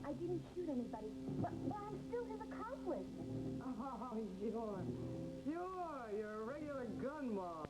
I didn't shoot anybody, but I'm still his accomplice. Oh, sure. Sure, you're a regular gun mob.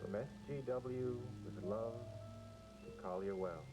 From SGW with love to Collier Wells.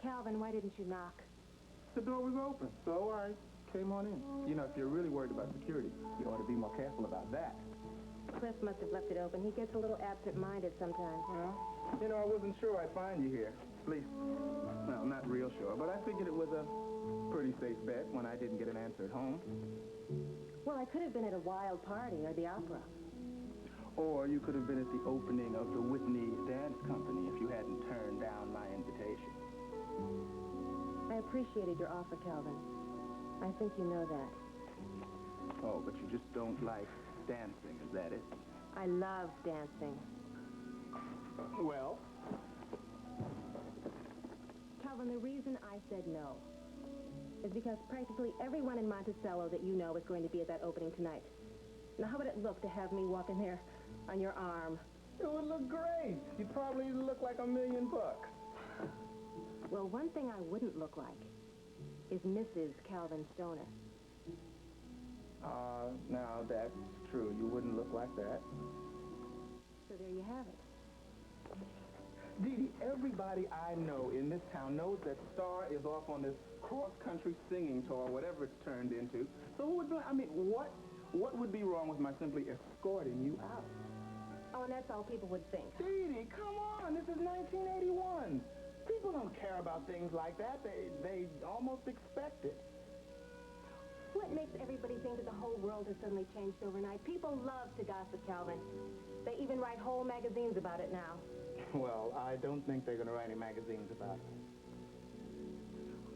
Calvin, why didn't you knock? The door was open, so I came on in. You know, if you're really worried about security, you ought to be more careful about that. Cliff must have left it open. He gets a little absent-minded sometimes. Well, you know, I wasn't sure I'd find you here. At least, well, not real sure, but I figured it was a pretty safe bet when I didn't get an answer at home. Well, I could have been at a wild party or the opera. Or you could have been at the opening of the Whitney Dance Company if you hadn't turned down my invitation. I appreciated your offer, Calvin. I think you know that. Oh, but you just don't like dancing, is that it? I love dancing. Well? Calvin, the reason I said no is because practically everyone in Monticello that you know is going to be at that opening tonight. Now, how would it look to have me walk in there on your arm? It would look great. You'd probably look like $1 million. Well, one thing I wouldn't look like is Mrs. Calvin Stoner. Now, that's true. You wouldn't look like that. So there you have it. Didi, everybody I know in this town knows that Star is off on this cross-country singing tour, whatever it's turned into. So who would I mean, what would be wrong with my simply escorting you out? Oh, and that's all people would think. Didi, come on. This is 1981. People don't care about things like that. They almost expect it. What makes everybody think that the whole world has suddenly changed overnight? People love to gossip, Calvin. They even write whole magazines about it now. Well, I don't think they're going to write any magazines about it.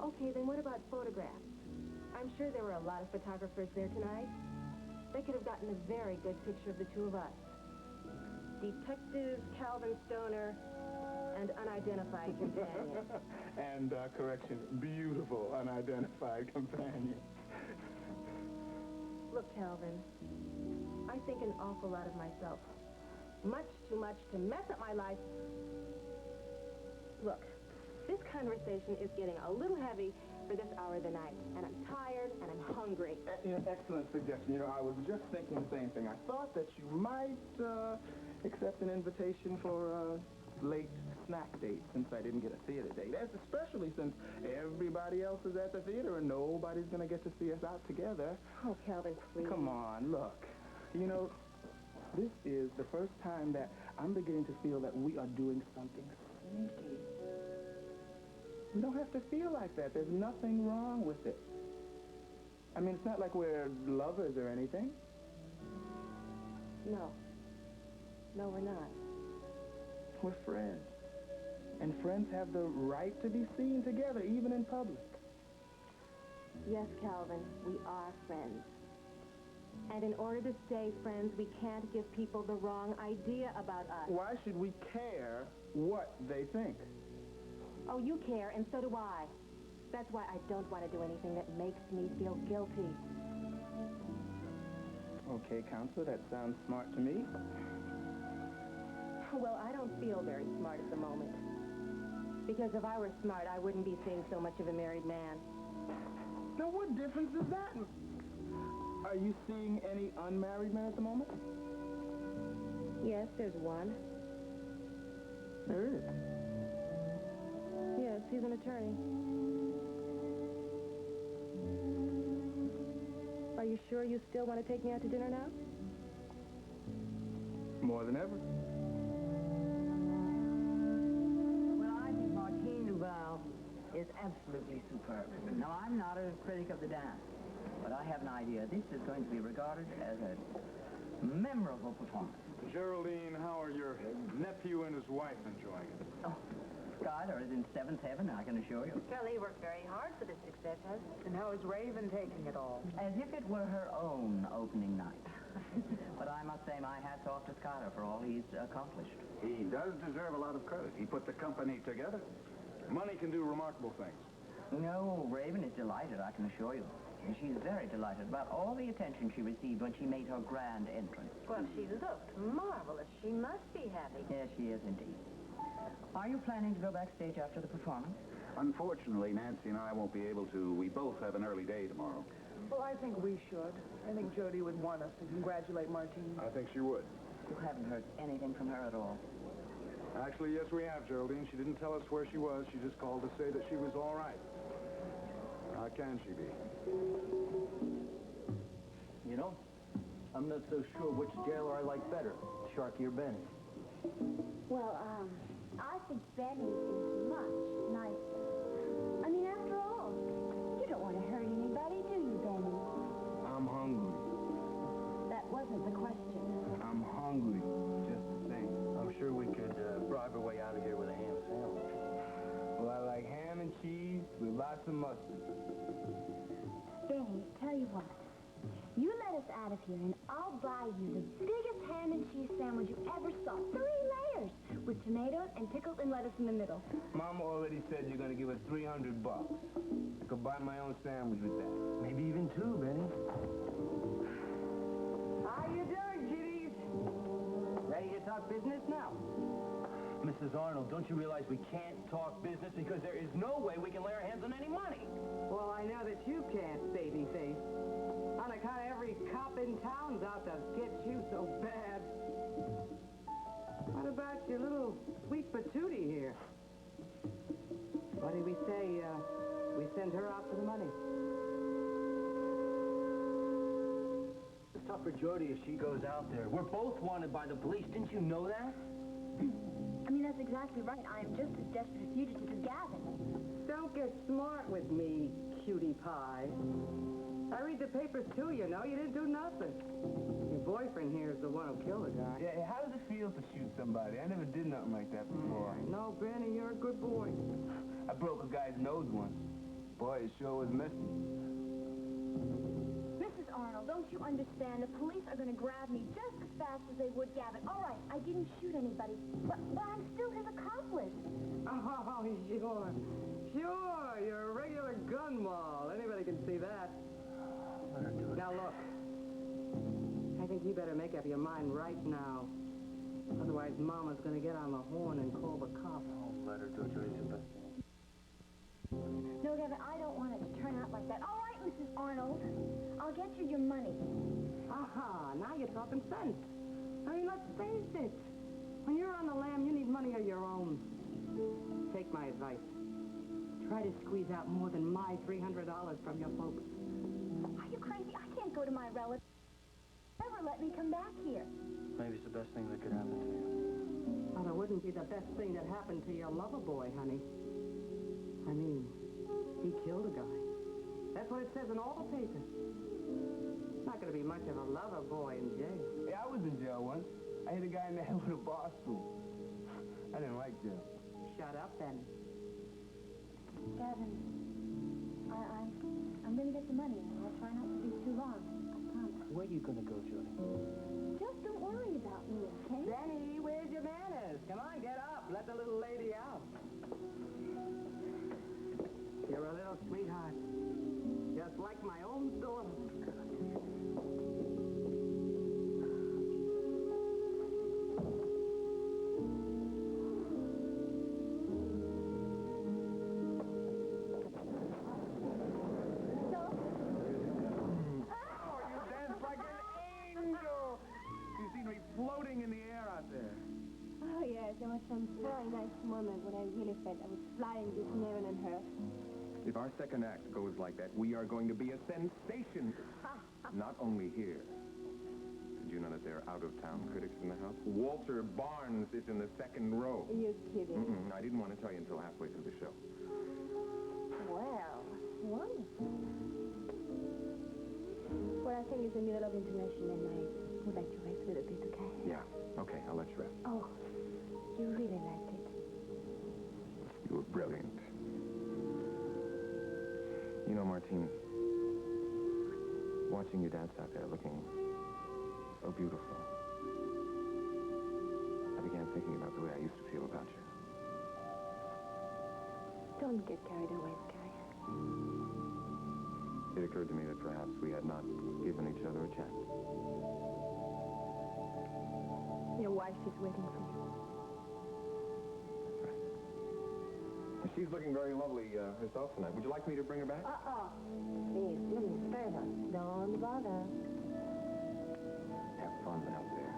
Okay, then what about photographs? I'm sure there were a lot of photographers there tonight. They could have gotten a very good picture of the two of us. Detective Calvin Stoner, and unidentified companion. And, correction, beautiful unidentified companion. Look, Calvin, I think an awful lot of myself. Much too much to mess up my life. Look, this conversation is getting a little heavy for this hour of the night, and I'm tired and I'm hungry. Excellent suggestion. You know, I was just thinking the same thing. I thought that you might accept an invitation for a late snack date, since I didn't get a theater date, especially since everybody else is at the theater and nobody's going to get to see us out together. Oh, Calvin, please. Come on, look. You know, this is the first time that I'm beginning to feel that we are doing something sneaky. We don't have to feel like that. There's nothing wrong with it. I mean, it's not like we're lovers or anything. No. No, we're not. We're friends. And friends have the right to be seen together, even in public. Yes, Calvin, we are friends. And in order to stay friends, we can't give people the wrong idea about us. Why should we care what they think? Oh, you care, and so do I. That's why I don't want to do anything that makes me feel guilty. Okay, counselor, that sounds smart to me. Well, I don't feel very smart at the moment. Because if I were smart, I wouldn't be seeing so much of a married man. Now, what difference does that make? Are you seeing any unmarried men at the moment? Yes, there's one. There is. Yes, he's an attorney. Are you sure you still want to take me out to dinner now? More than ever. Well, I think Martine is absolutely superb. Now, I'm not a critic of the dance, but I have an idea. This is going to be regarded as a memorable performance. Geraldine, how are your nephew and his wife enjoying it? Oh, Skylar is in seventh heaven, I can assure you. Well, he worked very hard for this success, hasn't he? And how is Raven taking it all? As if it were her own opening night. But I must say my hat's off to Skylar for all he's accomplished. He does deserve a lot of credit. He put the company together. Money can do remarkable things. No, Raven is delighted, I can assure you. And she's very delighted about all the attention she received when she made her grand entrance. Well, she looked marvelous. She must be happy. Yes, she is indeed. Are you planning to go backstage after the performance? Unfortunately, Nancy and I won't be able to. We both have an early day tomorrow. Well, I think we should. I think Jody would want us to congratulate Martine. I think she would. You haven't heard anything from her at all. Actually, yes, we have, Geraldine. She didn't tell us where she was. She just called to say that she was all right. How can she be? You know, I'm not so sure which jailer I like better, Sharky or Benny. Well, I think Benny is much nicer. I mean, after all, you don't want to hurt anybody, do you, Benny? I'm hungry. That wasn't the question. I'm hungry, just the same. I'm sure we could bribe our way out of here with a ham sandwich. Well, I like ham and cheese with lots of mustard. Benny, tell you what. You let us out of here, and I'll buy you the biggest ham and cheese sandwich you ever saw. 3 layers, with tomatoes and pickles and lettuce in the middle. Mama already said you're going to give us $300. I could buy my own sandwich with that. Maybe even 2, Benny. How you doing, kiddies? Ready to talk business now? Mrs. Arnold, don't you realize we can't talk business because there is no way we can lay our hands on any money? Well, I know that you can't, babyface. On account of every cop in town's out to get you so bad. What about your little sweet patootie here? What did we say? We send her out for the money. It's tough for Jody if she goes out there. We're both wanted by the police. Didn't you know that? I mean, that's exactly right. I am just as desperate a fugitive as Gavin. Don't get smart with me, cutie pie. I read the papers too, you know. You didn't do nothing. Your boyfriend here is the one who killed the guy. Yeah, how does it feel to shoot somebody? I never did nothing like that before. No, Benny, you're a good boy. I broke a guy's nose once. Boy, it sure was messy. Mrs. Arnold, don't you understand? The police are going to grab me just as fast as they would Gavin. All right, I didn't shoot anybody, but I'm still his accomplice. Oh, sure. Sure, you're a regular gun moll. Anybody can see that. Now, look. I think you better make up your mind right now. Otherwise, Mama's going to get on the horn and call the cops. Oh, let her do it, Jody. It's the best thing. No, Gavin, I don't want it to turn out like that. All right, Mrs. Arnold. I'll get you your money. Aha, now you're talking sense. I mean, let's face it. When you're on the lam, you need money of your own. Take my advice. Try to squeeze out more than my $300 from your folks. Are you crazy? I can't go to my relatives. Never let me come back here. Maybe it's the best thing that could happen to you. Well, it wouldn't be the best thing that happened to your lover boy, honey. I mean, he killed a guy. That's what it says in all the papers. Not going to be much of a lover boy in jail. Yeah, I was in jail once. I hit a guy in the head with a bar stool. I didn't like jail. Shut up, then. Gavin, I'm going to get the money, and I'll try not to be too long. I promise. Where are you going to go, Jody? Just don't worry about me, okay? Benny, where's your manners? Come on, get up. Let the little lady out. You're a little sweetheart. Just like my own daughter. Floating in the air out there. Oh, yes, there was some very nice moment when I really felt I was flying between heaven and earth. If our second act goes like that, we are going to be a sensation. Not only here. Did you know that there are out-of-town critics in the house? Walter Barnes is in the second row. You're kidding. I didn't want to tell you until halfway through the show. Well, wonderful. Well, I think it's the middle of intermission, and I would like to rest a little bit, okay? Yeah, okay, I'll let you rest. Oh, you really liked it. You were brilliant. You know, Martine, watching you dance out there looking so beautiful, I began thinking about the way I used to feel about you. Don't get carried away, Sky. It occurred to me that perhaps we had not given each other a chance. Your wife is waiting for you. That's right. And she's looking very lovely herself tonight. Would you like me to bring her back? Please, do me a favor. Don't bother. Have fun out there.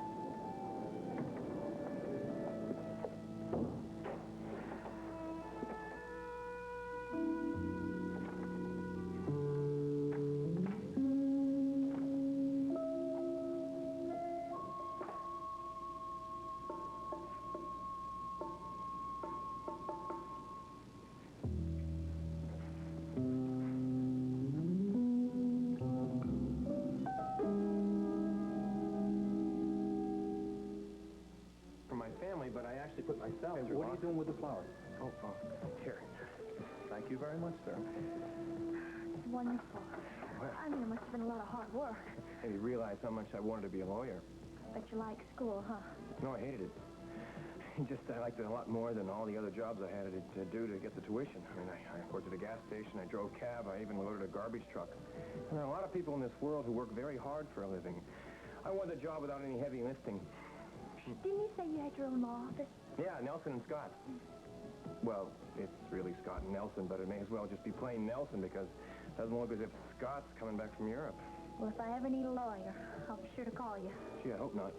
But I actually put myself through. What are you doing with the flowers? Oh, here. Thank you very much, sir. It's wonderful. I mean, it must have been a lot of hard work. And you realize how much I wanted to be a lawyer. Bet you like school, huh? No, I hated it. I liked it a lot more than all the other jobs I had to do to get the tuition. I mean, I worked at a gas station, I drove cab, I even loaded a garbage truck. And there are a lot of people in this world who work very hard for a living. I wanted a job without any heavy lifting. Didn't you say you had your own law office? Yeah, Nelson and Scott. Well, it's really Scott and Nelson, but it may as well just be plain Nelson because it doesn't look as if Scott's coming back from Europe. Well, if I ever need a lawyer, I'll be sure to call you. Gee, I hope not.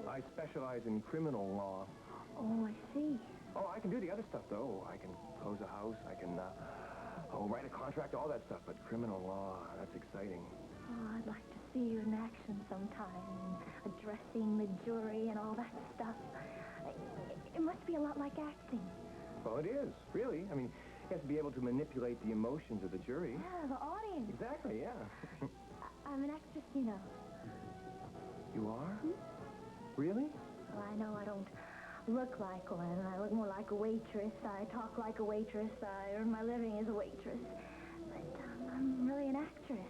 I specialize in criminal law. Oh, I see. Oh, I can do the other stuff, though. I can close a house. I can, write a contract, all that stuff. But criminal law, that's exciting. Oh, I'd like to see you in action sometime, addressing the jury and all that stuff. It must be a lot like acting. Well, it is, really. I mean, you have to be able to manipulate the emotions of the jury. Yeah, the audience. Exactly, yeah. I'm an actress, you know. You are? Really? Well, I know I don't look like one. I look more like a waitress. I talk like a waitress. I earn my living as a waitress. But I'm really an actress.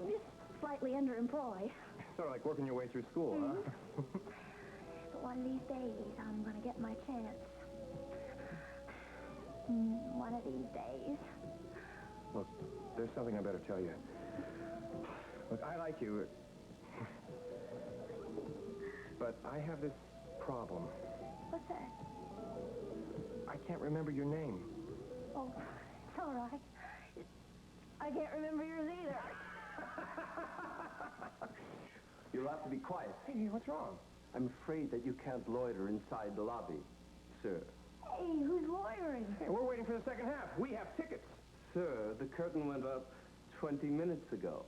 Just slightly underemployed. Sort of like working your way through school, huh? But one of these days, I'm gonna get my chance. One of these days. Look, there's something I better tell you. Look, I like you. But I have this problem. What's that? I can't remember your name. Oh, it's all right. I can't remember yours either. You'll have to be quiet. Hey, what's wrong? I'm afraid that you can't loiter inside the lobby, sir. Hey, who's loitering? Hey, we're waiting for the second half. We have tickets. Sir, the curtain went up 20 minutes ago.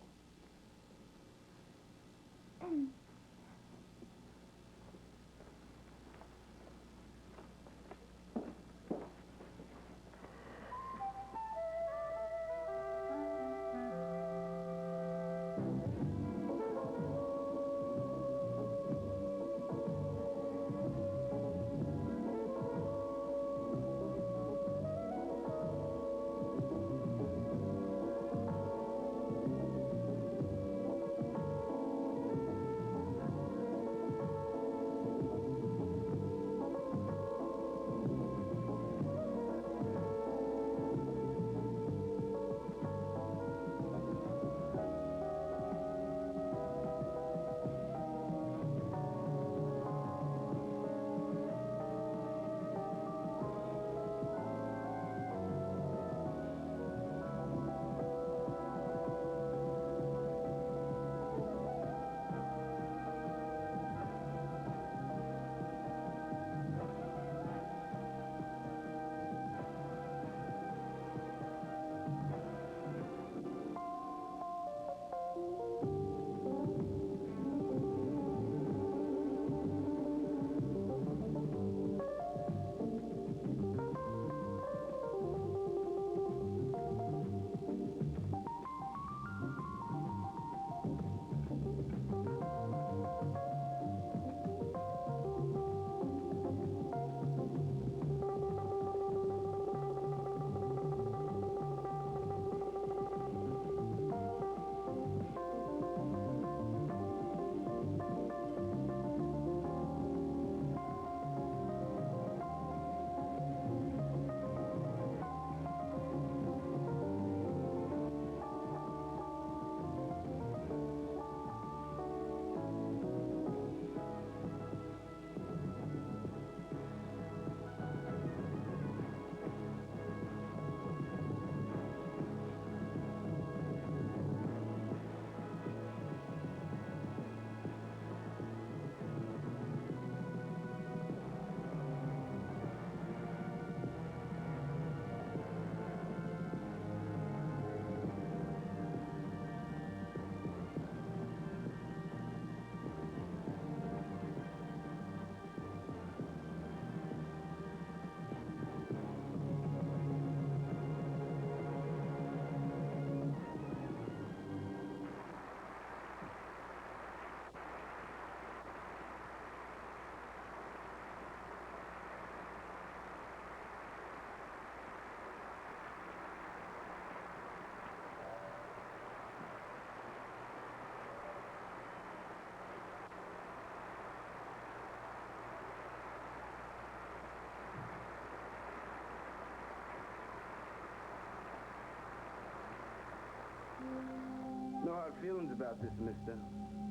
No hard feelings about this, mister.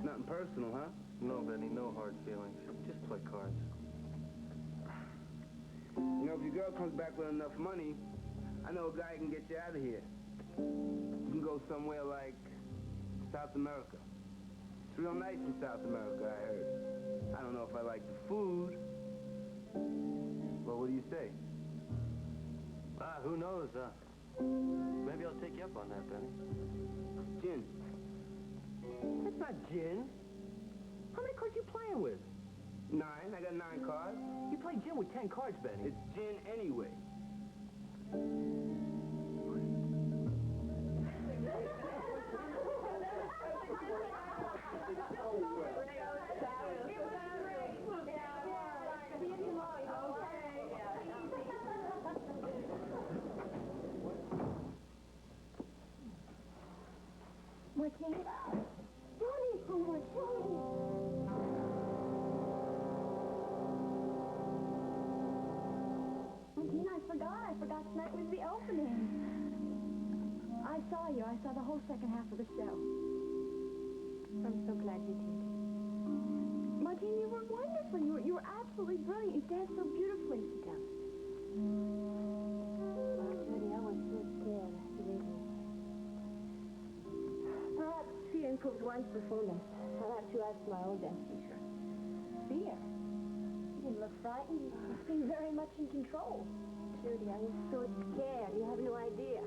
Nothing personal, huh? No, Benny, no hard feelings. Just play cards. You know, if your girl comes back with enough money, I know a guy who can get you out of here. You can go somewhere like South America. It's real nice in South America, I heard. I don't know if I like the food. Well, what do you say? Who knows, maybe I'll take you up on that, Benny. Gin. That's not gin. How many cards you playing with? 9. I got 9 cards. You play gin with 10 cards, Benny. It's gin anyway. Martine? God, I forgot tonight was the opening. I saw you. I saw the whole second half of the show. I'm so glad you did. Martine, you were wonderful. You were absolutely brilliant. You danced so beautifully. Sit down. Well, Jody, I was so scared, believe me. Perhaps fear improved one's performance. I'll have to ask my old dance teacher. Fear. You didn't look frightened. You seemed very much in control. Jody, I was so scared. You have no idea.